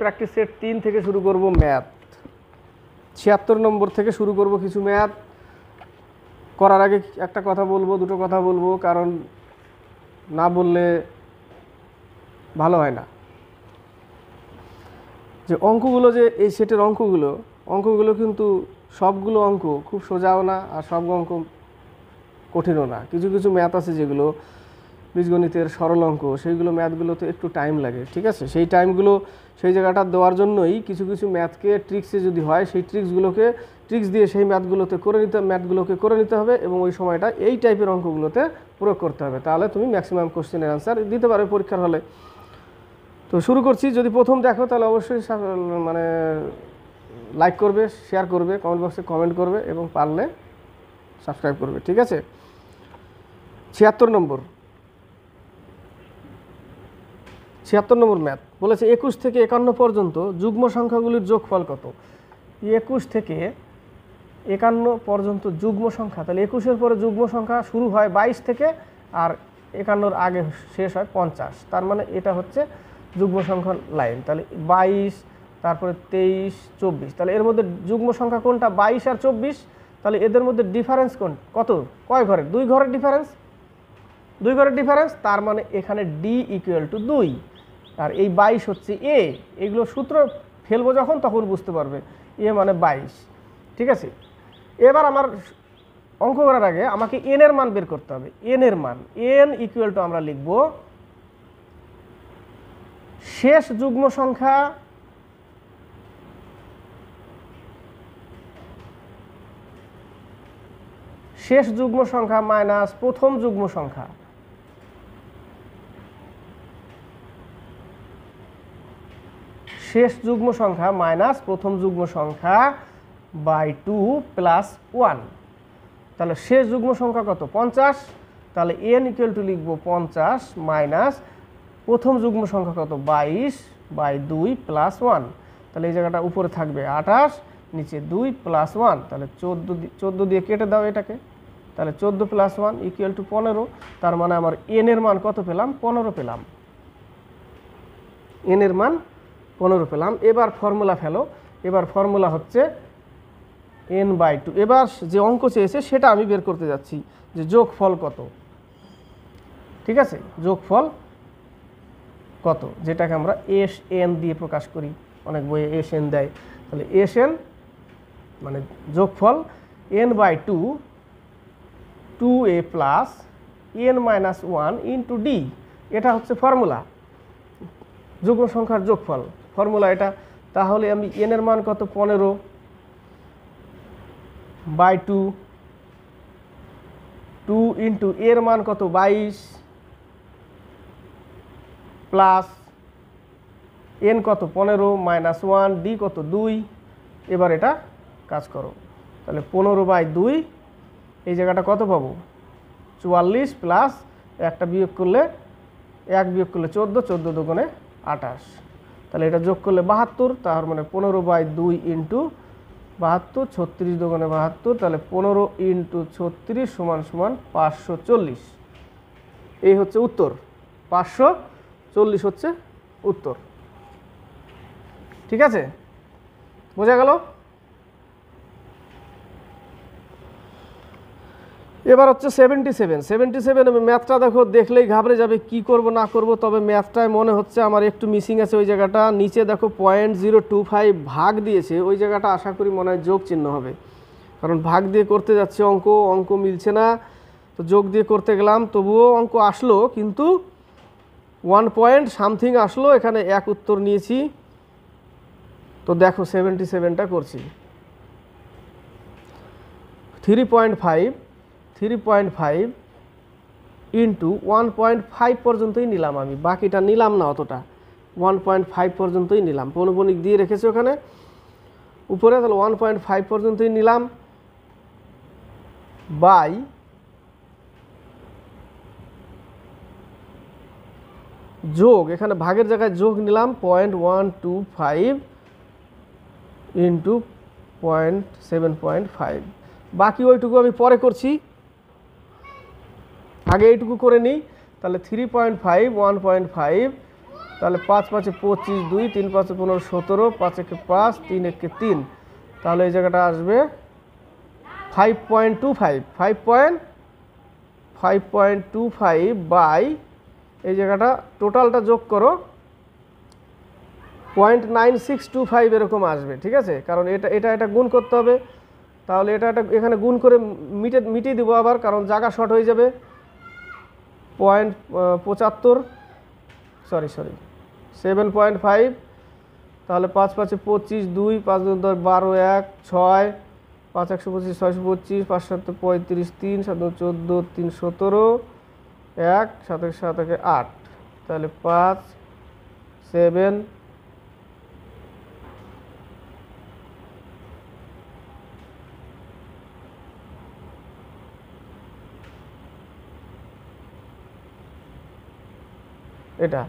Practice set 3 থেকে শুরু করব ম্যাথ। 76 নম্বর থেকে শুরু করব কিছু ম্যাথ। করার আগে একটা কথা বলবো, দুটো কথা বলবো, কারণ না বললে ভালো হয় না। যে অঙ্কগুলো, যে এই সেটের অঙ্কগুলো কিন্তু সবগুলো অঙ্ক খুব সোজাও না, আর সব অঙ্ক কঠিনও না। কিছু কিছু ম্যাথ আছে যেগুলো বীজগণিতের সরল অঙ্ক, সেইগুলো ম্যাথগুলোতে একটু টাইম লাগে, ঠিক আছে? সেই টাইমগুলো সেই জায়গাটা দেওয়ার জন্যই কিছু কিছু ম্যাথকে ট্রিক্সে যদি হয়, সেই ট্রিক্স দিয়ে সেই ম্যাথগুলোকে করে নিতে হবে, এবং ওই সময়টা এই টাইপের অঙ্কগুলোতে প্রয়োগ করতে হবে। তাহলে তুমি ম্যাক্সিমাম কোশ্চেনের অ্যান্সার দিতে পারবে পরীক্ষার হলে। তো শুরু করছি। যদি প্রথম দেখো তাহলে অবশ্যই মানে লাইক করবে, শেয়ার করবে, কমেন্ট বক্সে কমেন্ট করবে, এবং পারলে সাবস্ক্রাইব করবে, ঠিক আছে? 76 নম্বর ম্যাথ বলেছে 21 থেকে 51 পর্যন্ত যুগ্ম সংখ্যাগুলির যোগফল কত? 21 থেকে 51 পর্যন্ত যুগ্ম সংখ্যা, তাহলে 21-এর পরে যুগ্ম সংখ্যা শুরু হয় 22 থেকে, আর 51-র আগে শেষ হয় 50। তার মানে এটা হচ্ছে যুগ্ম সংখ্যা লাইন। তাহলে 22, তারপরে 23, 24, তাহলে এর মধ্যে যুগ্ম সংখ্যা কোনটা? 22 আর 24। তাহলে এদের মধ্যে ডিফারেন্স কত? কয় ঘরের? 2 ঘরের ডিফারেন্স। তার মানে এখানে ডি ইকুয়াল টু 2, আর এই 22 হচ্ছে এ। এইগুলো সূত্র ফেলবো যখন, তখন বুঝতে পারবে। এ মানে 22, ঠিক আছে? এবার আমার অঙ্ক করার আগে আমাকে এন এর মান বের করতে হবে। এন এর মান, এন ইকুয়াল টু আমরা লিখব শেষ যুগ্ম সংখ্যা মাইনাস প্রথম যুগ্ম সংখ্যা। শেষ যুগ্ম সংখ্যা মাইনাস প্রথম যুগ্ম সংখ্যা বাই 2 প্লাস 1। তাহলে শেষ যুগ্ম সংখ্যা কত? 50। তাহলে এন ইকুয়াল টু লিখব 50 মাইনাস প্রথম যুগ্ম সংখ্যা কত? 22 বাই 2 প্লাস 1। তাহলে এই জায়গাটা উপরে থাকবে 28, নিচে 2 প্লাস 1। তাহলে 14 দিয়ে কেটে দাও এটাকে। তাহলে 14 প্লাস 1 ইকুয়াল টু 15। তার মানে আমার এন এর মান কত পেলাম? 15 পেলাম। এন এর মান 15 পেলাম। এবার ফর্মুলা ফেলো। এবার ফর্মুলা হচ্ছে n বাই 2। এবার যে অঙ্ক চেয়েছে সেটা আমি বের করতে যাচ্ছি, যে যোগফল কত, ঠিক আছে? যোগফল কত, যেটাকে আমরা এস এন দিয়ে প্রকাশ করি, অনেক বইয়ে এস এন দেয়। তাহলে এস এন মানে যোগফল n by 2, 2a plus n minus 1 into d. এটা হচ্ছে ফর্মুলা, যুগ্ম সংখ্যার যোগফল ফর্মুলা এটা। তাহলে আমি এন এর মান কত? 15 বাই 2, 2 ইন্টু এর মান কত? 22 প্লাস এন কত? 15 মাইনাস 1, ডি কত? 2। এবার এটা কাজ করো। তাহলে 15 বাই 2, এই জায়গাটা কত পাবো? 44 প্লাস একটা বিয়োগ করলে 1 বিয়োগ করলে 14, 14 দুগুণে 28। তাহলে এটা যোগ করলে 72। তার মানে 15 বাই 2 ইন্টু 72, 36 দুগুণে 72। তাহলে 15 ইন্টু 36 সমান সমান 540। এই হচ্ছে উত্তর। 540 হচ্ছে উত্তর, ঠিক আছে? বোঝা গেল? এবার হচ্ছে 77। ম্যাথটা দেখো, দেখলেই ঘাবড়ে যাবে কি করব না করব। তবে ম্যাথটায় মনে হচ্ছে আমার একটু মিসিং আছে। ওই জায়গাটা নিচে দেখো 0.025 ভাগ দিয়েছে, ওই জায়গাটা আশা করি মনে হয় যোগ চিহ্ন হবে, কারণ ভাগ দিয়ে করতে যাচ্ছে অঙ্ক মিলছে না। তো যোগ দিয়ে করতে গেলাম, তবুও অঙ্ক আসলো, কিন্তু 1 পয়েন্ট সামথিং আসলো। এখানে এক উত্তর নিয়েছি। তো দেখো 77টা করছি। 3.5 ইন্টু 1.5 পর্যন্তই নিলাম আমি, বাকিটা নিলাম না অতটা। 1.5 পর্যন্তই নিলাম, পৌনঃপুনিক দিয়ে রেখেছি ওখানে উপরে। তাহলে 1.5 পর্যন্তই নিলাম বাই যোগ, এখানে ভাগের জায়গায় যোগ নিলাম 0.125 ইন্টু 0.7.5। বাকি ওইটুকু আমি পরে করছি, আগে এইটুকু করে নিই। তাহলে 3.5, 1.5 তাহলে 5 5 25, 2 3 5 15 17, 5 1 5, 3 1 3, তাহলে এই জায়গাটা আসবে 5.25, 5.25 বাই এই জায়গাটা টোটালটা যোগ করো 0.9625 এরকম আসবে, ঠিক আছে। কারণ এটা গুণ করতে হবে, তাহলে এটা এখানে গুণ করে মিটিয়ে দিব আবার, কারণ জায়গা শর্ট হয়ে যাবে। 0.75, সরি 7.5, তাহলে 5 5 25, 2 5 2 10 12, 1 6, 5 125 625, 5 7 35, 3 7 14, 3 17, 1 7 7 8, তাহলে 5 7 এটা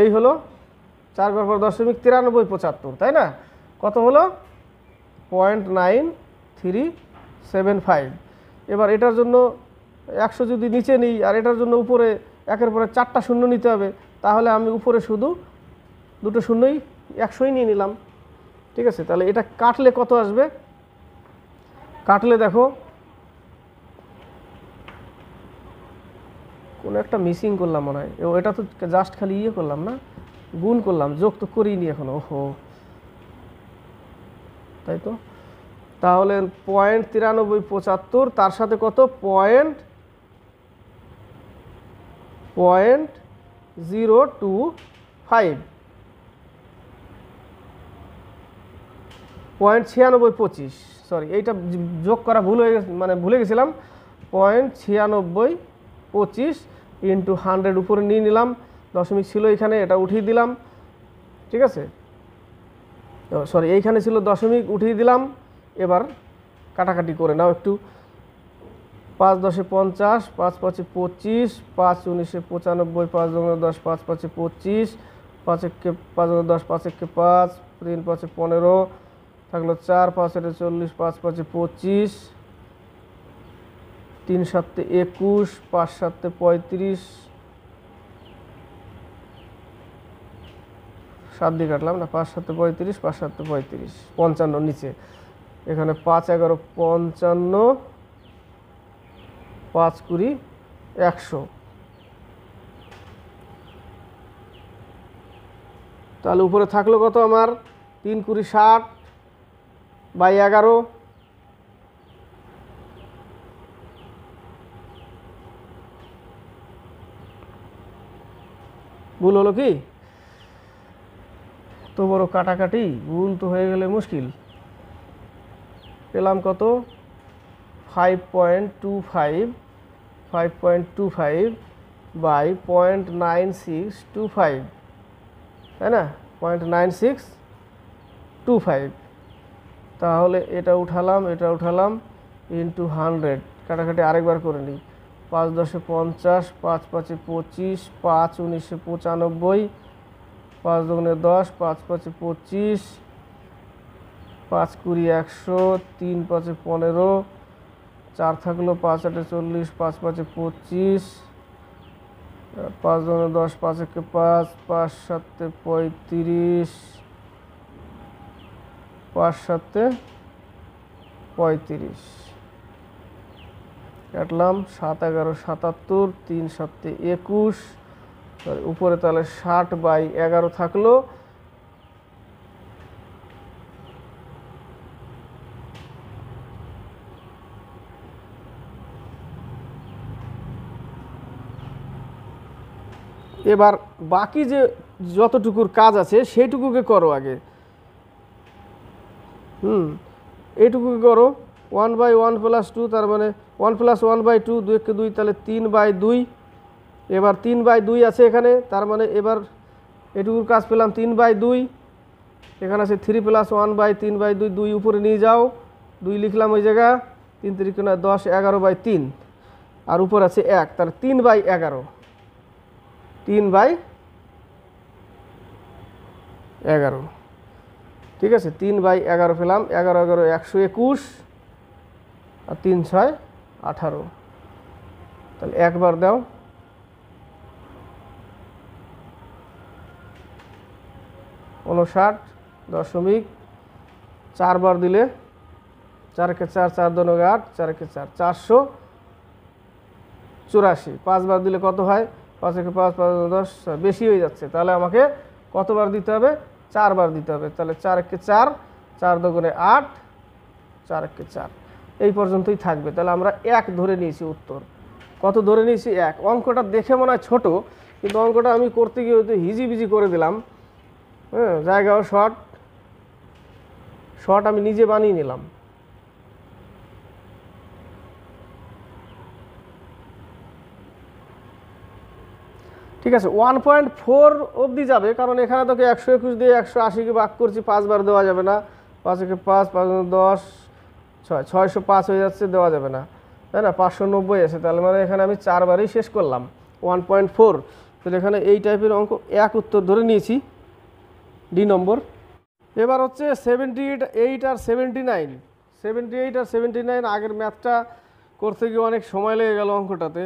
এই হলো 4.9375, তাই না? কত হলো? 0.9375। এবার এটার জন্য 100 যদি নিচে নিই আর এটার জন্য উপরে একের পরে 4টা শূন্য নিতে হবে, তাহলে আমি উপরে শুধু দুটো শূন্যই 100ই নিয়ে নিলাম, ঠিক আছে। তাহলে এটা কাটলে কত আসবে? কাটলে দেখো কোনো একটা মিসিং করলাম মনে হয়, এটা তো জাস্ট খালি ইয়ে করলাম না, গুণ করলাম, যোগ তো করিনি এখনো। ওহো, তাই তো। তাহলে 0.9375 তার সাথে কত? 0.025, 0.9625, সরি এইটা যোগ করা ভুল হয়ে গেছে, মানে ভুলে গেছিলাম। 0.9625 ইন্টু 100 উপরে নিয়ে নিলাম, দশমিক ছিল এখানে, এটা উঠিয়ে দিলাম, ঠিক আছে। সরি এইখানে ছিল দশমিক, উঠিয়ে দিলাম। এবার কাটাকাটি করে নাও একটু। 5 10 50, 5 5 25, 5 19 95, 5 2 10, 5 5 25, 5 1 5 10, 5 1 5, 3 5 15, থাকলো 4 5 40, 5 5 25, 3 7 21, 5 7 35, 7 দিয়ে কাটলাম না, 5 7 35, 5 7 35, 55 নিচে, এখানে 5 11 55, 5 20 100, তাহলে উপরে থাকলো কত আমার? 3 20 60 বাই 11, ভুল হলো কি? তো বড় কাটাকাটি ভুল তো হয়ে গেলে মুশকিল। পেলাম কত? 5.25 বাই 0.9625, তাই না? 0.9625, তাহলে এটা উঠালাম ইন্টু 100, কাটাকাটি আরেকবার করে নিই। 5 10 50, 5 5 25, 5 19 95, 5 2 10, 5 5 25, 5 20 100, 3 5 15, 4 থাকলো, 5 8 40, 5 5 25, 5 2 10, 5 1 5, 5 7 35, 5 7 35, কাটলাম। 7 11 77, 3 7 21, উপরে তাহলে 60 বাই 11 থাকলো। এবার বাকি যে যতটুকুর কাজ আছে সেইটুকুকে করো আগে। এইটুকুকে করো। 1/1 + 2, তার মানে 1 + 1/2, 2 1 2, তাহলে 3/2। এবার 3/2 আছে এখানে, তার মানে এবার এটুকুর কাজ পেলাম 3/2। এখানে আছে 3 + 1/3 3/2, 2 উপরে নিয়ে যাও, 2 লিখলাম ওই জায়গা, 3 3 10 11/3, আর উপর আছে 1, তার 3/11, 3/11, ঠিক আছে। 3/11 পেলাম। 11 11 121, আর 3 6 18, তাহলে একবার দাও। 59.4 বার দিলে 4 × 4 4 × 2 = 8, 4 × 4 484, 5 বার দিলে কত হয়? 5 × 5 5 × 10, বেশি হয়ে যাচ্ছে। তাহলে আমাকে কতবার দিতে হবে? 4 বার দিতে হবে। তাহলে 4 × 4 4 × 2 = 8, 4 × 4 এই পর্যন্তই থাকবে। তাহলে আমরা 1 ধরে নিয়েছি উত্তর। কত ধরে নিয়েছি? 1। অঙ্কটা দেখে মনে হয় ছোট, কিন্তু অঙ্কটা আমি করতে গিয়ে হয়তো হিজিবিজি করে দিলাম। হ্যাঁ, জায়গাও শর্ট আমি নিজে বানিয়ে নিলাম। ঠিক আছে, 1.4 অবধি যাবে, কারণ এখানে তোকে 121 দিয়ে 180কে ভাগ করছি, 5 বার দেওয়া যাবে না। 5 × 5 5 × 10 6 605 হয়ে যাচ্ছে, দেওয়া যাবে না, তাই না? 590 আছে, তাহলে মানে এখানে আমি 4 বারই শেষ করলাম 1.4। তাহলে এখানে এই টাইপের অঙ্ক 1 উত্তর ধরে নিয়েছি, ডি নম্বর। এবার হচ্ছে 78 আর 79। 78 আর 79, আগের ম্যাথটা করতে গিয়ে অনেক সময় লেগে গেল অঙ্কটাতে।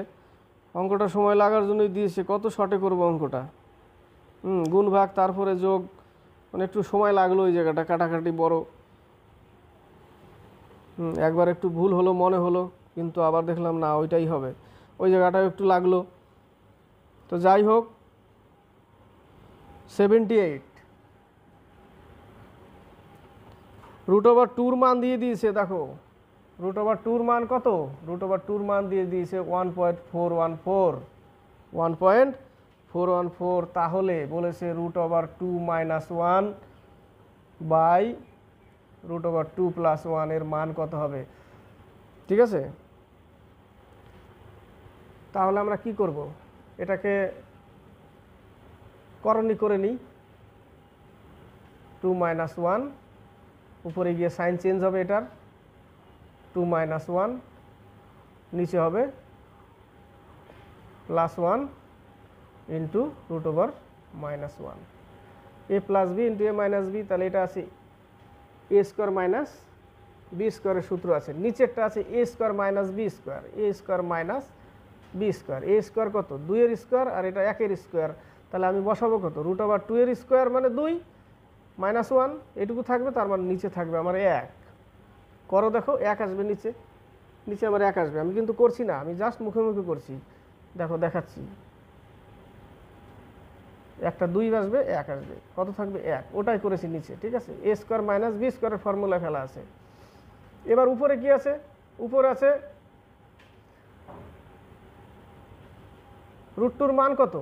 অঙ্কটা সময় লাগার জন্যই দিয়েছে, কত শর্টে করবো অঙ্কটা। গুণ ভাগ তারপরে যোগ, মানে একটু সময় লাগলো ওই জায়গাটা, কাটাকাটি বড়। একবার একটু ভুল হলো মনে হলো, কিন্তু আবার দেখলাম না ওইটাই হবে, ওই জায়গাটাও একটু লাগলো। তো যাই হোক, 78 √2 মান দিয়ে দিয়েছে। দেখো √2 মান কত? √2 মান দিয়ে দিয়েছে 1.414, 1.414। তাহলে বলেছে √2 - 1 বাই √2 + 1 এর মান কত হবে? ঠিক আছে, তাহলে আমরা কি করব? এটাকে করণী করে নিই। 2 - 1, উপরে গিয়ে সাইন চেঞ্জ হবে এটার, 2 - 1, নিচে হবে +1 into √1। a + b into a - b, তাহলে এটা আছে a² - b² এর সূত্র আছে। নিচেরটা আছে a² - b², a² - b²। a² কত? 2 এর স্কোয়ার, আর এটা 1 এর স্কোয়ার। তাহলে আমি বসাবো কত? √2 এর স্কোয়ার মানে 2 -1, এটুকু থাকবে, তার মানে নিচে থাকবে আমার 1। করো, দেখো 1 আসবে নিচে, নিচে আমার 1 আসবে। আমি কিন্তু করছি না, আমি জাস্ট মুখে মুখে করছি। দেখো দেখাচ্ছি, একটা 2 আসবে, 1 আসবে, কত থাকবে? 1, ওটাই করেছি নিচে। ঠিক আছে, a² - b² এর ফর্মুলা ফেলা আছে। এবার উপরে কি আছে? উপরে আছে √2 মান কত?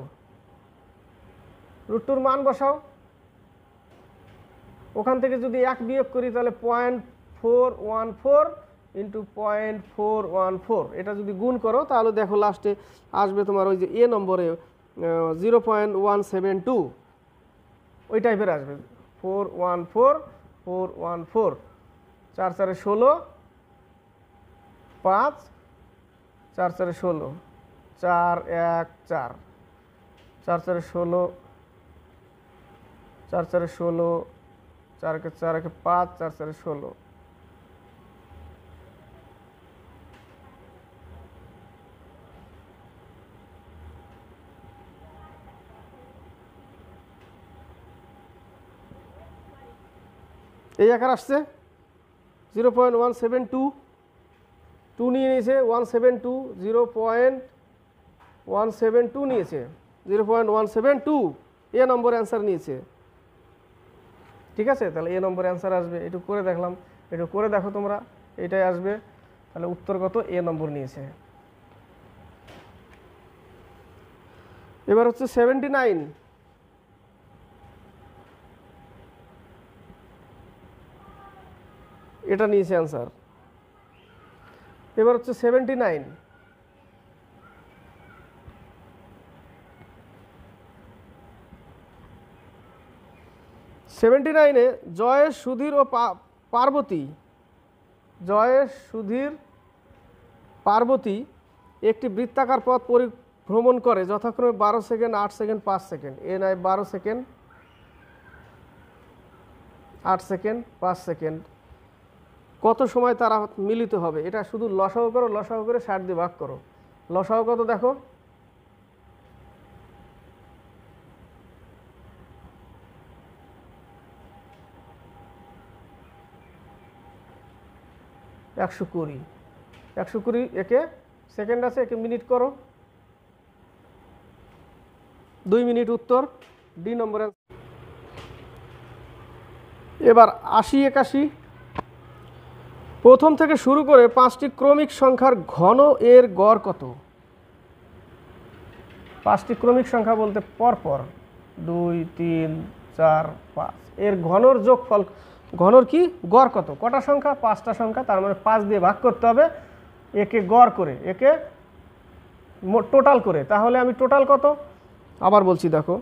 √2 মান বসাও। ওখান থেকে যদি 1 বিয়োগ করি তাহলে 0.414 ইন্টু 0.414, এটা যদি গুণ করো তাহলে দেখো লাস্টে আসবে তোমার ওই যে এ নম্বরে 0.172, ওই টাইপের আসবে। 414 4 4 16, 5 4 4 16, 4 1 4, 4 4 16, 4 4 16, 4 × 4 = 5, 4 4 16। এই আকার আসছে 0.172, 2 নিয়ে নিয়েছে 172, 0.172 নিয়েছে, 0.172 এ নম্বর অ্যান্সার নিয়েছে। ঠিক আছে, তাহলে এ নম্বর অ্যান্সার আসবে। একটু করে দেখলাম, একটু করে দেখো তোমরা, এটাই আসবে। তাহলে উত্তর কত? এ নম্বর নিয়েছে। এবার হচ্ছে 79, এটা নিয়েছে অ্যান্সার। এবার হচ্ছে 79, জয়েশ, সুধীর ও পার্বতী, জয়েশ, সুধীর, পার্বতী একটি বৃত্তাকার পথ পরিভ্রমণ করে যথাক্রমে 12 সেকেন্ড, 8 সেকেন্ড, 5 সেকেন্ড। এ নাই 12 সেকেন্ড, 8 সেকেন্ড, 5 সেকেন্ড। কত সময় তারা মিলিত হবে? এটা শুধু লসাগু করো, লসাগু করে 60 দিয়ে ভাগ করো। লসাগু কত দেখো? 120, 120 একে সেকেন্ড আছে, একে মিনিট করো, 2 মিনিট উত্তর, ডি নম্বর। এবার 80, 81, প্রথম থেকে শুরু করে 5টি ক্রমিক সংখ্যার ঘন এর গড় কত? 5টি ক্রমিক সংখ্যা বলতে পরপর 2, 3, 4, 5 এর ঘনর যোগফল, ঘনর কি গড় কত? কটা সংখ্যা? 5টা সংখ্যা, তার মানে 5 দিয়ে ভাগ করতে হবে, একে গড় করে, একে টোটাল করে। তাহলে আমি টোটাল কত? আবার বলছি, দেখো,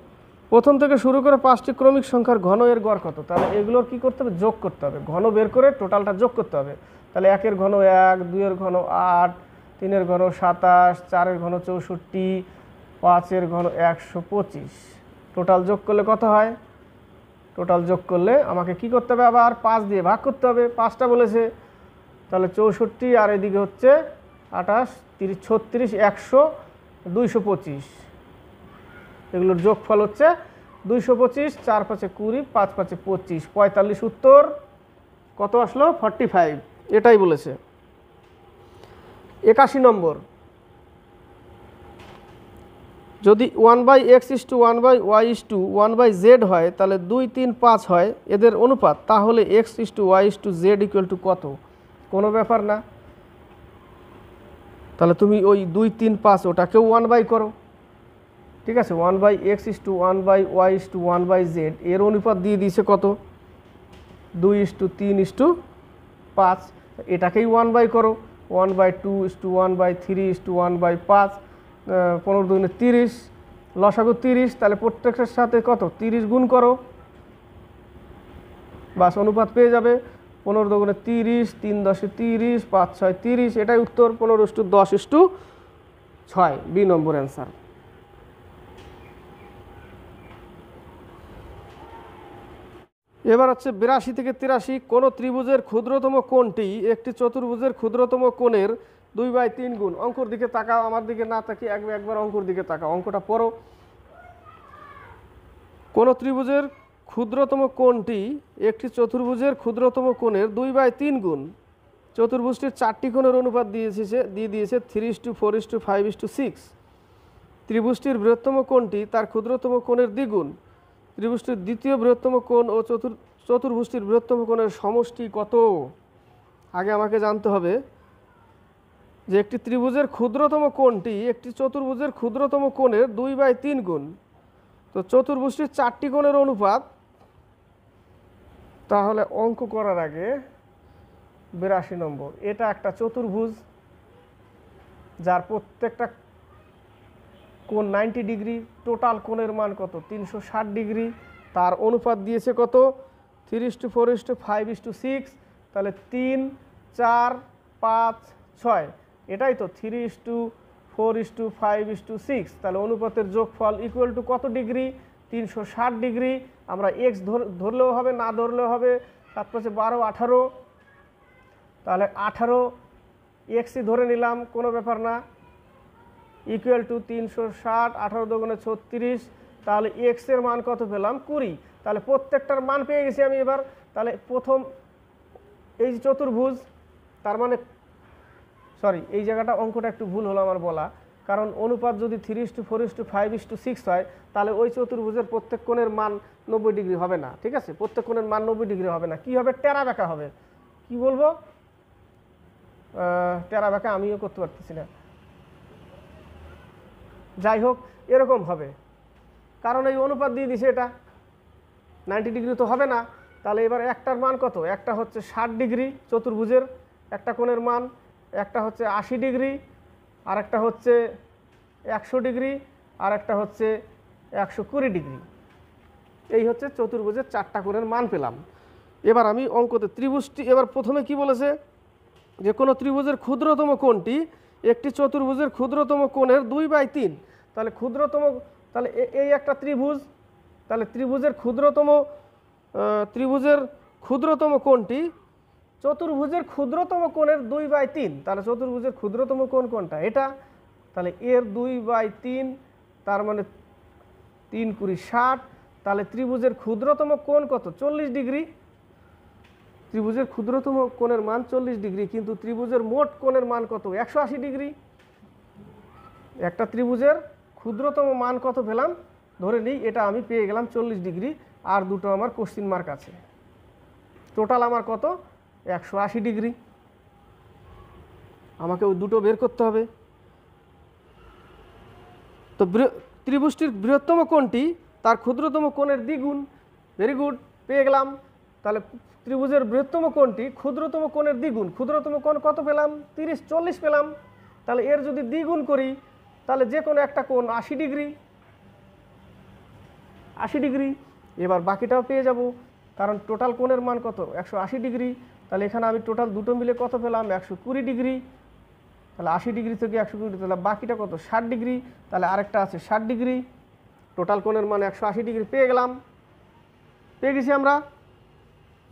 প্রথম থেকে শুরু করে 5টি ক্রমিক সংখ্যার ঘন এর গড় কত? তাহলে এগুলোর কি করতে হবে? যোগ করতে হবে, ঘন বের করে টোটালটা যোগ করতে হবে। তাহলে 1 এর ঘন 1, 2 এর ঘন 8, 3 এর ঘন 27, 4 এর ঘন 64, 5 এর ঘন 125। টোটাল যোগ করলে কত হয়? টোটাল যোগ করলে আমাকে কি করতে হবে? আবার 5 দিয়ে ভাগ করতে হবে, 5টা বলেছে, তাহলে 64 আর এদিকে হচ্ছে 28, 30, 36, 100, 225। এগুলোর যোগফল হচ্ছে 225, 4 5 20, 5 5 25, 45। উত্তর কত আসলো? 45, এটাই বলেছে। 81 নম্বর, যদি 1/x = 1/y = 1/z হয়, তাহলে 2, 3, 5 হয় এদের অনুপাত, তাহলে x = y = z = কত? কোনো ব্যাপার না, তাহলে তুমি ওই 2, 3, 5 ওটাকেও 1/, করো, ঠিক আছে? 1/x = 1/y = 1/z এর অনুপাত দিয়ে দিয়েছে কত? 2:3:5, এটাকেই 1/, করো, 1/2 = 1/3 = 1/5, 15 × 2 = 30, লসাগু 30, তাহলে প্রত্যেকের সাথে কত? 30 গুণ করো, বাস অনুপাত পেয়ে যাবে। 15 × 2 = 30, 3 × 10 = 30, 5 × 6 = 30, এটাই উত্তর। 15:10:6, বি নম্বর অ্যান্সার। এবার হচ্ছে 82 থেকে 83, কোন ত্রিভুজের ক্ষুদ্রতম কোণটি একটি চতুর্ভুজের ক্ষুদ্রতম কোণের 2/3 গুণ। অঙ্কর দিকে তাকাও, আমার দিকে না তাকিয়ে একবার অঙ্কর দিকে তাকাও, অঙ্কটা পড়ো। কোন ত্রিভুজের ক্ষুদ্রতম কোণটি একটি চতুর্ভুজের ক্ষুদ্রতম কোণের 2/3 গুণ। চতুর্ভুজটির 4টি কোণের অনুপাত দিয়ে দিয়েছে 3:4:5:6। ত্রিভুজটির বৃহত্তম কোণটি তার ক্ষুদ্রতম কোণের দ্বিগুণ। ত্রিভুজটির দ্বিতীয় বৃহত্তম কোণ ও চতুর্ভুজটির বৃহত্তম কোণের সমষ্টি কত? আগে আমাকে জানতে হবে যে একটি ত্রিভুজের ক্ষুদ্রতম কোণটি একটি চতুর্ভুজের ক্ষুদ্রতম কোণের 2/3 গুণ। তো চতুর্ভুজটির 4টি কোণের অনুপাত, তাহলে অঙ্ক করার আগে 82 নম্বর, এটা একটা চতুর্ভুজ যার প্রত্যেকটা কোণ 90 ডিগ্রি, টোটাল কোণের মান কত? 360 ডিগ্রি, তার অনুপাত দিয়েছে কত? 3:4:5:6, তাহলে 3, 4, 5, 6, এটাই তো 3:4:5:6, তাহলে অনুপাতের যোগফল ইকুয়াল টু কত ডিগ্রি? 360 ডিগ্রি। আমরা এক্স ধরলেও হবে, না ধরলেও হবে, 7 × 5 = 12, 18, তাহলে 18 এক্সই ধরে নিলাম, কোনো ব্যাপার না, ইকুয়াল টু 360, 18 × 2 = 36, তাহলে এক্স এর মান কত পেলাম? 20। তাহলে প্রত্যেকটার মান পেয়ে গেছি আমি। এবার তাহলে প্রথম এই যে চতুর্ভুজ, তার মানে সরি, এই জায়গাটা অঙ্কটা একটু ভুল হলো আমার বলা, কারণ অনুপাত যদি 3:4:5:6 হয়, তাহলে ওই চতুর্ভুজের প্রত্যেক কোণের মান 90 ডিগ্রি হবে না, ঠিক আছে? প্রত্যেক কোণের মান 90 ডিগ্রি হবে না, কি হবে? টেরা বেঁকা হবে। কি বলবো? টেরা বেঁকা আমিও করতে পারতেছি না, যাই হোক এরকম হবে, কারণ এই অনুপাত দিয়ে দিছে, এটা 90 ডিগ্রি তো হবে না। তাহলে এবার একটার মান কত? একটা হচ্ছে 60 ডিগ্রি চতুর্ভুজের একটা কোণের মান, একটা হচ্ছে 80 ডিগ্রি, আর একটা হচ্ছে 100 ডিগ্রি, আর একটা হচ্ছে 120 ডিগ্রি। এই হচ্ছে চতুর্ভুজের 4টা কোণের মান পেলাম। এবার আমি অঙ্কতে ত্রিভুজটি, এবার প্রথমে কি বলেছে যে কোনো ত্রিভুজের ক্ষুদ্রতম কোণটি একটি চতুর্ভুজের ক্ষুদ্রতম কোণের 2/3। তাহলে ক্ষুদ্রতম, তাহলে এই একটা ত্রিভুজ, তাহলে ত্রিভুজের ক্ষুদ্রতম কোণটি চতুর্ভুজের ক্ষুদ্রতম কোণের 2/3। তাহলে চতুর্ভুজের ক্ষুদ্রতম কোণ কোনটা? এটা। তাহলে এর 2/3, তার মানে 3 × 60, তাহলে ত্রিভুজের ক্ষুদ্রতম কোণ কত? 40 ডিগ্রি। ত্রিভুজের ক্ষুদ্রতম কোণের মান 40 ডিগ্রি, কিন্তু ত্রিভুজের মোট কোণের মান কত? 180 ডিগ্রি। একটা ত্রিভুজের ক্ষুদ্রতম মান কত পেলাম? ধরে নিই এটা আমি পেয়ে গেলাম 40 ডিগ্রি, আর দুটো আমার কোশ্চিন মার্ক আছে। টোটাল আমার কত? 180 ডিগ্রি। আমাকে ওই দুটো বের করতে হবে। তো ত্রিভুজটির বৃহত্তম কোণটি তার ক্ষুদ্রতম কোণের দ্বিগুণ। ভেরি গুড, পেয়ে গেলাম। তাহলে ত্রিভুজের বৃহত্তম কোণটি ক্ষুদ্রতম কোণের দ্বিগুণ। ক্ষুদ্রতম কোণ কত পেলাম? 30, 40 পেলাম। তাহলে এর যদি দ্বিগুণ করি তাহলে যে কোনো একটা কোণ 80 ডিগ্রি। 80 ডিগ্রি। এবার বাকিটাও পেয়ে যাব, কারণ টোটাল কোণের মান কত? 180 ডিগ্রি। তাহলে এখানে আমি টোটাল দুটো মিলে কত পেলাম? 120 ডিগ্রি। তাহলে 80 ডিগ্রি থেকে 120, তাহলে বাকিটা কত? 60 ডিগ্রি। তাহলে আরেকটা আছে 60 ডিগ্রি। টোটাল কোণের মান 180 ডিগ্রি পেয়ে গেলাম, পেয়ে গেছি আমরা।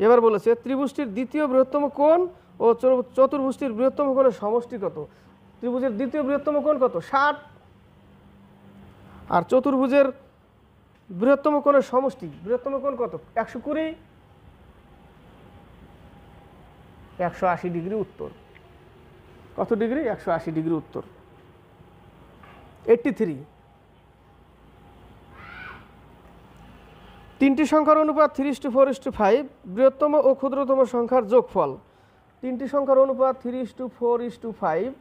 এবার বলেছে ত্রিভুজটির দ্বিতীয় বৃহত্তম কোণ ও চতুর্ভুজটির বৃহত্তম কোণের সমষ্টি কত? ত্রিভুজের দ্বিতীয় বৃহত্তম কোণ কত? 60। আর চতুর্ভুজের বৃহত্তম কোণের সমষ্টি, বৃহত্তম কোণ কত? 120। 180 ডিগ্রি উত্তর। কত ডিগ্রি? 180 ডিগ্রি উত্তর। 83, তিনটি সংখ্যার অনুপাত 3:4:5, বৃহত্তম ও ক্ষুদ্রতম সংখ্যার যোগফল। তিনটি সংখ্যার অনুপাত 3:4:5,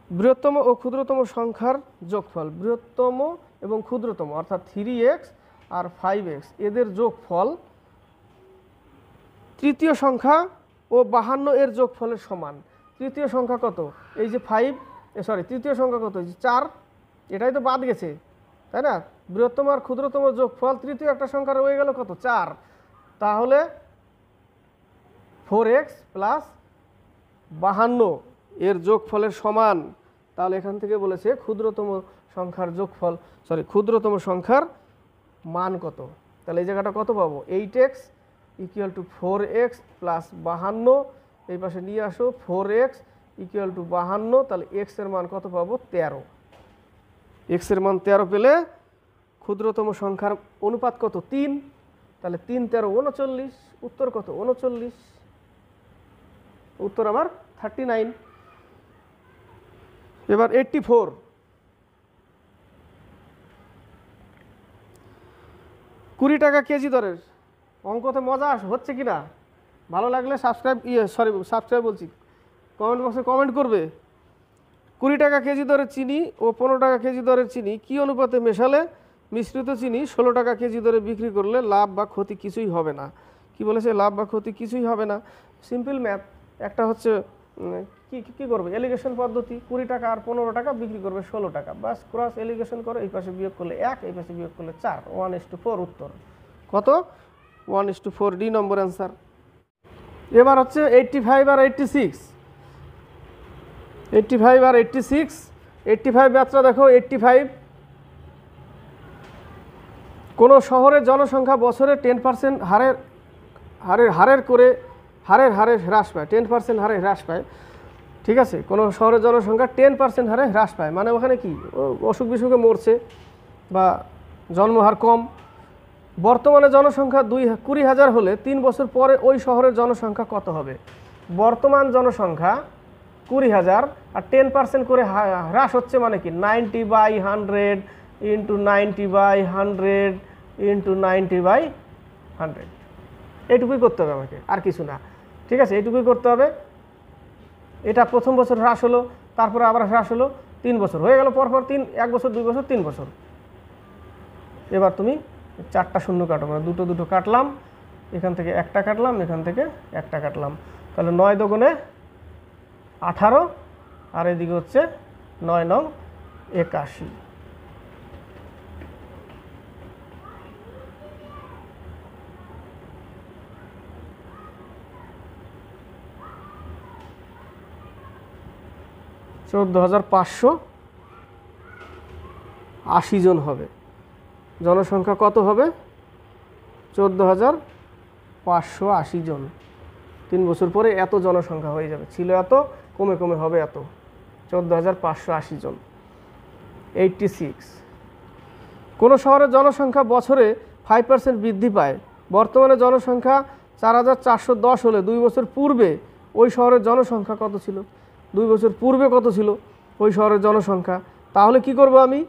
বৃহত্তম ও ক্ষুদ্রতম সংখ্যার যোগফল। বৃহত্তম এবং ক্ষুদ্রতম অর্থাৎ 3x আর 5x, এদের যোগফল তৃতীয় সংখ্যা ও 52 এর যোগফলের সমান। তৃতীয় সংখ্যা কত? এই যে 5, তৃতীয় সংখ্যা কত? এই যে 4, এটাই তো বাদ গেছে, তাই না? বৃহত্তম আর ক্ষুদ্রতম যোগফল তৃতীয় একটা সংখ্যা রয়ে গেল কত? 4। তাহলে 4x প্লাস 52 এর যোগফলের সমান। তাহলে এখান থেকে বলেছে ক্ষুদ্রতম সংখ্যার যোগফল, ক্ষুদ্রতম সংখ্যার মান কত। তাহলে এই জায়গাটা কত পাবো? 8x = 4x প্লাস 52, এই পাশে নিয়ে আসো 4x = 52, তাহলে x এর মান কত পাবো? 13। x এর মান 13 পেলে ক্ষুদ্রতম সংখ্যার অনুপাত কত? 3। তাহলে 3 13 39, উত্তর কত? 39। উত্তর আমার 39। এবার 84, $20 কেজি দরের। অঙ্কতে মজা হচ্ছে কিনা? ভালো লাগলে সাবস্ক্রাইব বলছি, কমেন্ট বক্সে কমেন্ট করবে। $20 কেজি দরের চিনি ও $15 কেজি দরের চিনি কি অনুপাতে মেশালে মিশ্রিত চিনি $16 কেজি দরে বিক্রি করলে লাভ বা ক্ষতি কিছুই হবে না? কি বলেছে? লাভ বা ক্ষতি কিছুই হবে না। Simple math. একটা হচ্ছে কি করবে? এলিগেশন পদ্ধতি। $20 আর $15 বিক্রি করবে $16, বাস ক্রস এলিগেশন করে, এই পাশে বিয়োগ করলে 1, এই পাশে বিয়োগ করলে 4, 1:4 উত্তর। কত? 1:4, ডি নম্বর অ্যান্সার। এবার হচ্ছে 85 আর 86। 85 আর 86। 85 ম্যাথটা দেখো। 85, কোনো শহরের জনসংখ্যা বছরে 10% হারে হ্রাস পায়। 10% হারে হ্রাস পায়, ঠিক আছে? কোনো শহরের জনসংখ্যা 10% হারে হ্রাস পায়, মানে ওখানে কি অসুখ বিসুখে মরছে বা জন্মহার কম। বর্তমানে জনসংখ্যা 20,000 হলে 3 বছর পরে ওই শহরের জনসংখ্যা কত হবে? বর্তমান জনসংখ্যা 20,000 আর 10% করে হ্রাস হচ্ছে, মানে কি 90/100 × 90/100 × 90/100। এইটুকুই করতে হবে আমাকে, আর কিছু না, ঠিক আছে? এইটুকুই করতে হবে। এটা প্রথম বছর হ্রাস হলো, তারপরে আবার হ্রাস হলো, 3 বছর হয়ে গেল পরপর, 1 বছর 2 বছর 3 বছর। এবার তুমি 4টা শূন্য কাটো, মানে দুটো কাটলাম, এখান থেকে একটা কাটলাম, এখান থেকে একটা কাটলাম। তাহলে 9 দুগুণে 18, আর এদিকে হচ্ছে 9 নং 81। $14,580 জন হবে। জনসংখ্যা কত হবে? 14,580 জন। 3 বছর পরে এত জনসংখ্যা হয়ে যাবে। ছিল এত, কমে কমে হবে এত। 14,580 জন। 86, কোনো শহরের জনসংখ্যা বছরে 5% বৃদ্ধি পায়। বর্তমানে জনসংখ্যা 4410 হলে 2 বছর পূর্বে ওই শহরের জনসংখ্যা কত ছিল? 2 বছর পূর্বে কত ছিল ওই শহরের জনসংখ্যা? তাহলে কি করব আমি?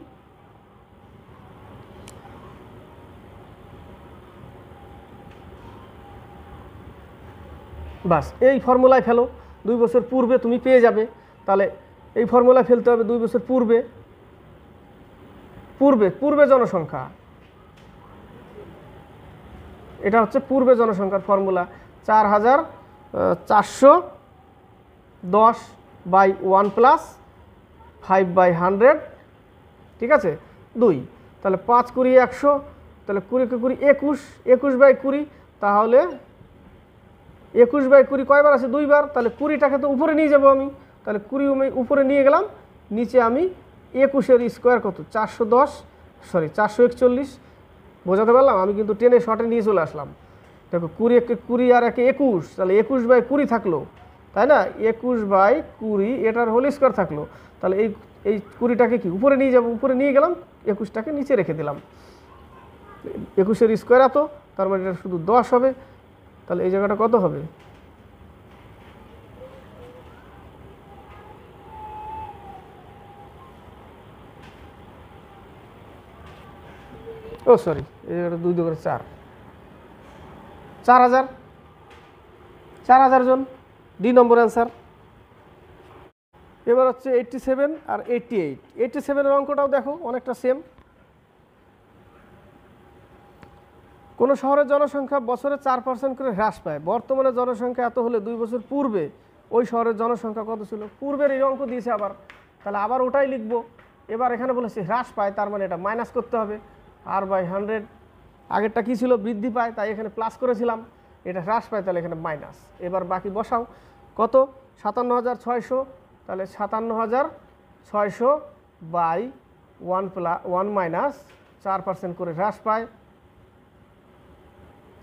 বাস এই ফর্মুলায় ফেলো, 2 বছর পূর্বে তুমি পেয়ে যাবে। তাহলে এই ফর্মুলায় ফেলতে হবে 2 বছর পূর্বে, পূর্বে পূর্বে জনসংখ্যা, এটা হচ্ছে পূর্বে জনসংখ্যার ফর্মুলা। 4410/1 প্লাস 5/100, ঠিক আছে, 2। তাহলে 5 20 100, তাহলে 20 কে 20 21, 21/20, তাহলে 21/20 কয়বার আছে? 2 বার। তাহলে 20টাকে তো উপরে নিয়ে যাব আমি, তাহলে 20 আমি উপরে নিয়ে গেলাম, নিচে আমি 21-এর স্কোয়ার কত? 441, বোঝাতে পারলাম? আমি কিন্তু টেনে শর্টে নিয়ে চলে আসলাম। দেখো 20 কে 20 আর 1 21, তাহলে 21/20 থাকলো, তাই না? 21/20 এটার হোল স্কোয়ার থাকলো। তাহলে এই 20টাকে কি উপরে নিয়ে যাব, উপরে নিয়ে গেলাম, 21টাকে নিচে রেখে দিলাম। 21-এর স্কোয়ার এত, তার মানে এটা শুধু 10 হবে। তাহলে এই জায়গাটা কত হবে? ও সরি, এই জায়গাটা 2 2 করে 4, 4000 জন, ডি নম্বর অ্যান্সার। এবার হচ্ছে 87 আর 88। 87-এর অঙ্কটাও দেখো অনেকটা সেম। কোনো শহরের জনসংখ্যা বছরে 4% করে হ্রাস পায়, বর্তমানে জনসংখ্যা এত হলে 2 বছর পূর্বে ওই শহরের জনসংখ্যা কত ছিল? পূর্বের এই অঙ্ক দিয়েছে আবার, তাহলে আবার ওটাই লিখবো। এবার এখানে বলেছে হ্রাস পায়, তার মানে এটা মাইনাস করতে হবে। r/100, আগেরটা কী ছিল? বৃদ্ধি পায়, তাই এখানে প্লাস করেছিলাম। এটা হ্রাস পায়, তাহলে এখানে মাইনাস। এবার বাকি বসাও, কত? 57600, তাহলে 57600/1 মাইনাস 4% করে হ্রাস পায়,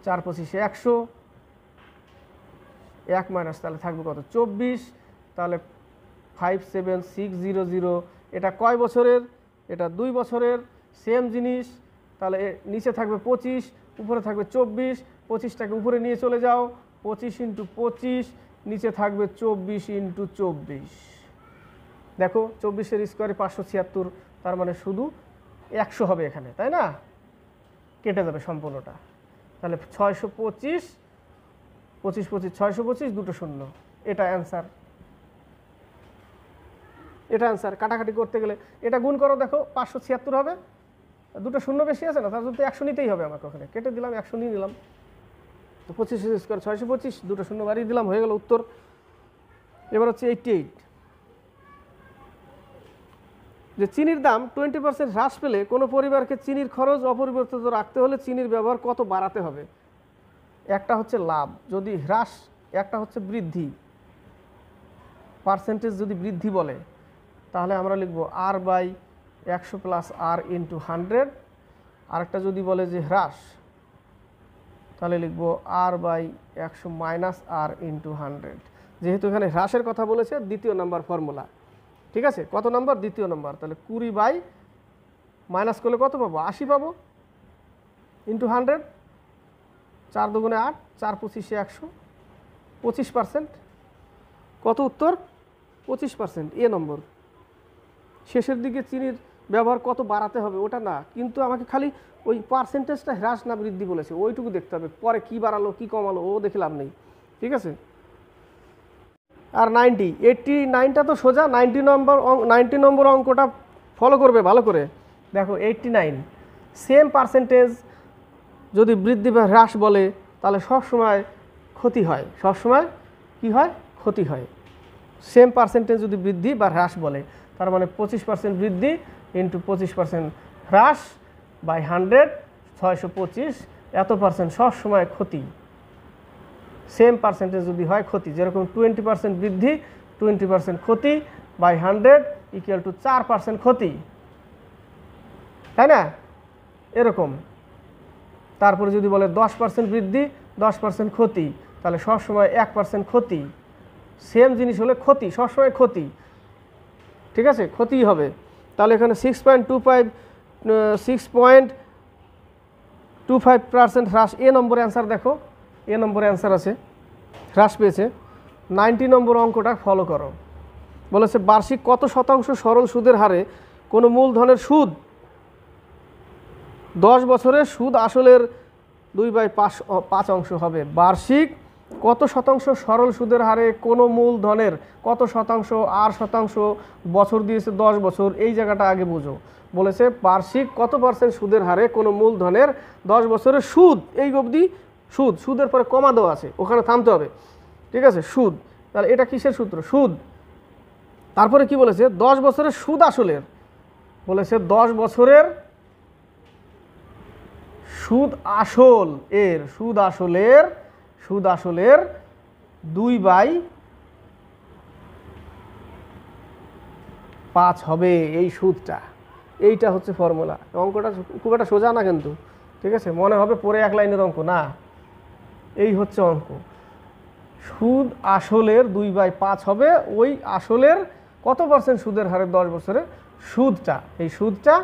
4 25 100, 1 মাইনাস তাহলে থাকবে কত? 24। তাহলে 57600, এটা কয় বছরের? এটা 2 বছরের, সেম জিনিস। তাহলে নিচে থাকবে 25, উপরে থাকবে 24, 25টাকে উপরে নিয়ে চলে যাও, 25 × 25, নিচে থাকবে 24 × 24। দেখো 24-এর স্কোয়ারে 576, তার মানে শুধু 100 হবে এখানে, তাই না? কেটে যাবে সম্পূর্ণটা। তাহলে 625, 25 25 625, দুটো শূন্য, এটা অ্যান্সার। এটা অ্যান্সার। কাটাকাটি করতে গেলে এটা গুণ করো, দেখো 576 হবে, দুটো শূন্য বেশি আছে না, তার জন্য 100 নিতেই হবে আমাকে। ওখানে কেটে দিলাম, 100 নিয়ে নিলাম। তো 25 স্কোয়ার 625, দুটো শূন্য বাড়িয়ে দিলাম, হয়ে গেল উত্তর। এবার হচ্ছে 88, যে চিনির দাম 20% হ্রাস পেলে কোনো পরিবারকে চিনির খরচ অপরিবর্তিত রাখতে হলে চিনির ব্যবহার কত বাড়াতে হবে? একটা হচ্ছে লাভ যদি হ্রাস, একটা হচ্ছে বৃদ্ধি। পার্সেন্টেজ যদি বৃদ্ধি বলে তাহলে আমরা লিখব r/100 প্লাস r ইন্টু 100। আরেকটা যদি বলে যে হ্রাস, তাহলে লিখব r/100 মাইনাস r ইন্টু 100। যেহেতু এখানে হ্রাসের কথা বলেছে, দ্বিতীয় নাম্বার ফর্মুলা, ঠিক আছে? কত নাম্বার? দ্বিতীয় নাম্বার। তাহলে 20 মাইনাস করলে কত পাবো? 80 পাবো, ইন্টু 100, 4 2 8, 4 25 100, 25%। কত উত্তর? 25%, এ নম্বর। শেষের দিকে চিনির ব্যবহার কত বাড়াতে হবে ওটা না, কিন্তু আমাকে খালি ওই পার্সেন্টেজটা হ্রাস না বৃদ্ধি বলেছে, ওইটুকু দেখতে হবে। পরে কি বাড়ালো কি কমালো ও দেখে লাভ নেই, ঠিক আছে? আর 89টা তো সোজা। 90 নম্বর অঙ্কটা ফলো করবে ভালো করে। দেখো 89, সেম পার্সেন্টেজ যদি বৃদ্ধি বা হ্রাস বলে তাহলে সব সময় ক্ষতি হয়। সব সময় কি হয়? ক্ষতি হয়। সেম পার্সেন্টেজ যদি বৃদ্ধি বা হ্রাস বলে, তার মানে 25% বৃদ্ধি ইন্টু 25% হ্রাস বাই 100, 625, এত পার্সেন্ট সব সময় ক্ষতি। সেম পার্সেন্টেজ যদি হয় ক্ষতি, যেরকম 20% বৃদ্ধি 20% ক্ষতি বাই 100 ইকুয়াল টু 4% ক্ষতি, তাই না? এরকম। তারপরে যদি বলে 10% বৃদ্ধি 10% ক্ষতি, তাহলে সবসময় 1% ক্ষতি। সেম জিনিস হলে ক্ষতি, সবসময় ক্ষতি, ঠিক আছে? ক্ষতিই হবে। তাহলে এখানে 6.25% হ্রাস, এ নম্বরে অ্যান্সার। দেখো এ নম্বরে অ্যান্সার আছে, হ্রাস পেয়েছে। 90 নম্বর অঙ্কটা ফলো করো। বলেছে বার্ষিক কত শতাংশ সরল সুদের হারে কোনো মূলধনের সুদ 10 বছরের সুদ আসলের 2/5 অংশ হবে। বার্ষিক কত শতাংশ সরল সুদের হারে কোনো মূলধনের কত শতাংশ, আর শতাংশ, বছর দিয়েছে 10 বছর, এই জায়গাটা আগে বুঝো। বলেছে বার্ষিক কত পার্সেন্ট সুদের হারে কোনো মূলধনের 10 বছরের সুদ, এই অবধি সুদ, সুদের পরে কমা দেওয়া আছে, ওখানে থামতে হবে, ঠিক আছে? সুদ, তাহলে এটা কিসের সূত্র? সুদ। তারপরে কি বলেছে? 10 বছরের সুদ আসলের, বলেছে 10 বছরের সুদ আসল এর, সুদ আসলের 2/5 হবে এই সুদটা। এইটা হচ্ছে ফর্মুলা। অঙ্কটা খুব একটা সোজা না কিন্তু, ঠিক আছে? মনে হবে পরে এক লাইনের অঙ্ক না, এই হচ্ছে অঙ্ক। সুদ আসলের 2/5 হবে, ওই আসলের কত পার্সেন্ট সুদের হারে 10 বছরে সুদটা, এই সুদটা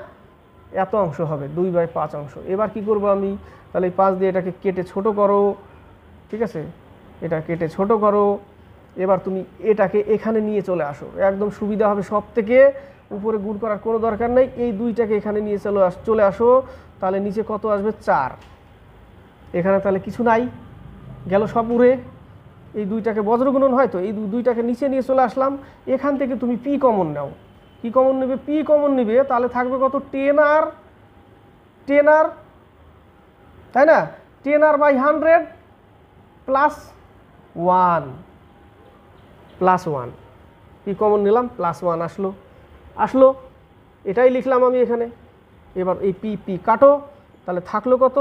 এত অংশ হবে, 2/5 অংশ। এবার কি করব আমি? তাহলে এই 5 দিয়ে এটাকে কেটে ছোট করো, ঠিক আছে? এটা কেটে ছোট করো। এবার তুমি এটাকে এখানে নিয়ে চলে আসো, একদম সুবিধা হবে সব থেকে। উপরে গুণ করার কোনো দরকার নেই, এই 2টাকে এখানে নিয়ে চলে আসো। তাহলে নিচে কত আসবে? 4। এখানে তাহলে কিছু নাই, গেল সব উড়ে। এই 2টাকে বজ্রগুণন হয়, তো এই 2টাকে নিচে নিয়ে চলে আসলাম। এখান থেকে তুমি পি কমন নাও। কি কমন নেবে? পি কমন নেবে, তাহলে থাকবে কত? 10r, তাই না? 10r/100 +1 পি কমন নিলাম, +1 আসলো, এটাই লিখলাম আমি এখানে। এবার এই পি কাটো, তাহলে থাকলো কত?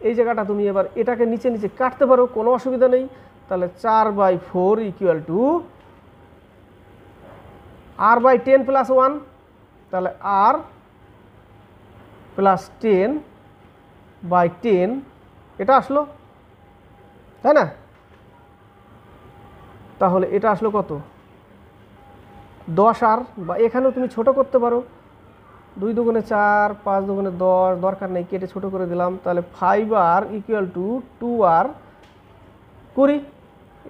এই জায়গাটা তুমি এবার এটাকে নিচে নিচে কাটতে পারো, কোনো অসুবিধা নেই। তাহলে 4/4 = r/10 + 1, তাহলে r + 10/10, এটা আসলো, তাই না? তাহলে এটা আসলো কত? 10r, বা এখানেও তুমি ছোট করতে পারো, 2 দুগুণে 4, 5 দুগুণে 10, দরকার নেই, কেটে ছোট করে দিলাম। তাহলে 5r = 2r 20,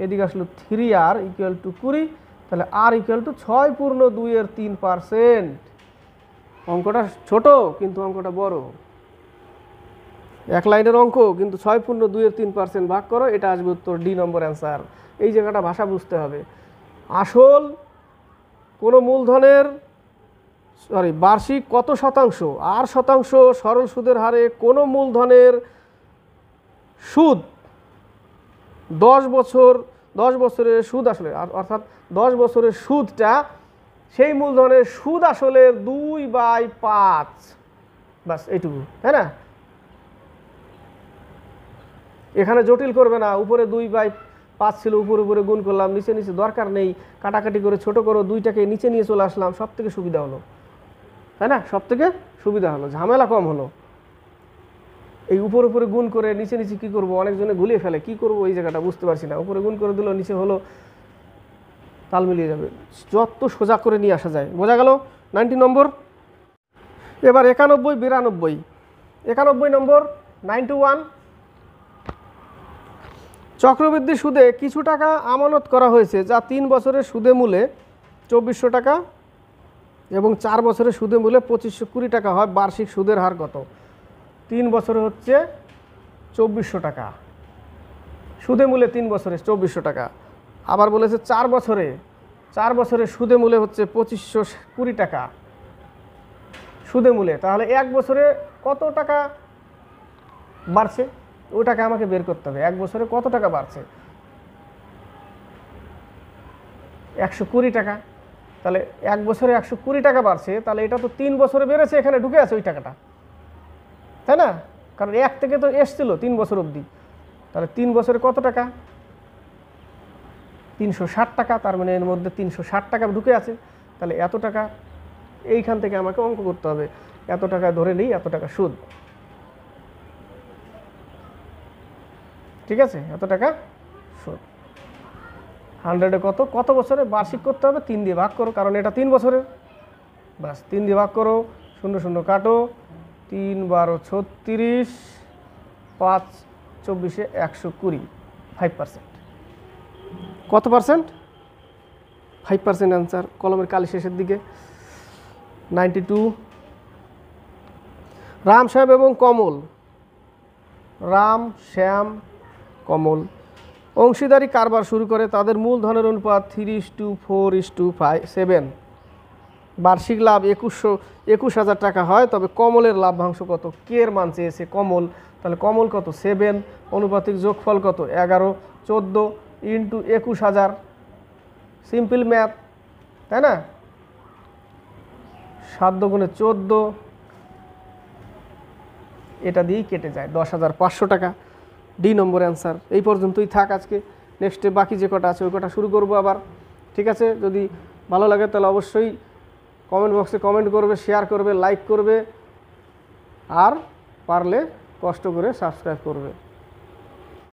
এদিকে আসলো 3r = 20, তাহলে r = 6/2 অঙ্কটা ছোট কিন্তু অঙ্কটা বড়, এক লাইনের অঙ্ক, কিন্তু 6/2 ভাগ করো, এটা আসবে উত্তর, ডি নম্বর অ্যান্সার। এই জায়গাটা ভাষা বুঝতে হবে। আসল কোনো মূলধনের বার্ষিক কত শতাংশ, আর শতাংশ সরল সুদের হারে কোনো মূলধনের সুদ 10 বছরের সুদ আসলে, অর্থাৎ 10 বছরের সুদটা সেই মূলধনের সুদ আসলের 2/5, বাস এইটুকু, তাই না? এখানে জটিল করবে না, উপরে 2/5 ছিল, উপরে গুণ করলাম, নিচে নিচে দরকার নেই, কাটাকাটি করে ছোট করো, 2টাকে নিচে নিয়ে চলে আসলাম, সব থেকে সুবিধা হলো, তাই না? সব থেকে সুবিধা হলো, ঝামেলা কম হলো। এই উপরে গুণ করে নিচে নিচে কি করব? অনেকজনে গুলিয়ে ফেলে, কি করব এই জায়গাটা বুঝতে পারছি না। উপরে গুণ করে দিল, নিচে হলো, তাল মিলিয়ে যাবে। যত সোজা করে নিয়ে আসা যায়, বোঝা গেল? 90 নম্বর। এবার 91 নম্বর, 91। চক্রবৃদ্ধি সুদে কিছু টাকা আমানত করা হয়েছে, যা 3 বছরের সুদে মূলে 2400 টাকা এবং 4 বছরের সুদে মূলে 2520 টাকা হয়। বার্ষিক সুদের হার কত? 3 বছরে হচ্ছে 2400 টাকা, সুদে মূলে 3 বছরে 2400 টাকা। আবার বলেছে 4 বছরে সুদে মূলে হচ্ছে 2520 টাকা সুদে মূলে। তাহলে 1 বছরে কত টাকা বাড়ছে? ওটাকে আমাকে বের করতে হবে। 1 বছরে কত টাকা বাড়ছে? 120 টাকা। তাহলে 1 বছরে 120 টাকা বাড়ছে, তাহলে এটা তো 3 বছরে বেড়েছে, এখানে ঢুকে আছে ওই টাকাটা, তাই না? কারণ 1 থেকে তো এসছিল 3 বছর অবধি। তাহলে 3 বছরে কত টাকা? 360 টাকা। তার মানে এর মধ্যে 360 টাকা ঢুকে আছে। তাহলে এত টাকা এইখান থেকে আমাকে অঙ্ক করতে হবে। এত টাকা ধরে নিই, এত টাকা সুদ, ঠিক আছে? এত টাকা সুদ। 100-এ কত বছরে? বার্ষিক করতে হবে, 3 দিয়ে ভাগ করো, কারণ এটা 3 বছরের। বাস 3 দিয়ে ভাগ করো, 0 0 কাটো, 3 12 36, 5 24 120, 5%। কত পার্সেন্ট? 5% অ্যান্সার। কলমের কালি শেষের দিকে। 92। রাম, শ্যাম এবং কমল। রাম, শ্যাম, কমল অংশীদারি কারবার শুরু করে তাদের মূলধনের অনুপাত 3:4:7। বার্ষিক লাভ 21,000 টাকা হয়, তবে কমলের লাভ্যাংশ কত? কে এর মান চেয়েছে কমল, তাহলে কমল কত? 7। অনুপাতিক যোগফল কত? 11, 14 ইন্টু 21,000। সিম্পল ম্যাথ, তাই না? 7 গুণে 14, এটা দিয়েই কেটে যায় 10,500 টাকা। ডি নম্বর অ্যান্সার। এই পর্যন্তই থাক আজকে। নেক্সটে বাকি যে কটা আছে ওই কটা শুরু করব আবার। ঠিক আছে, যদি ভালো লাগে তাহলে অবশ্যই কমেন্ট বক্সে কমেন্ট করবে, শেয়ার করবে, লাইক করবে, আর পারলে কষ্ট করে সাবস্ক্রাইব করবে।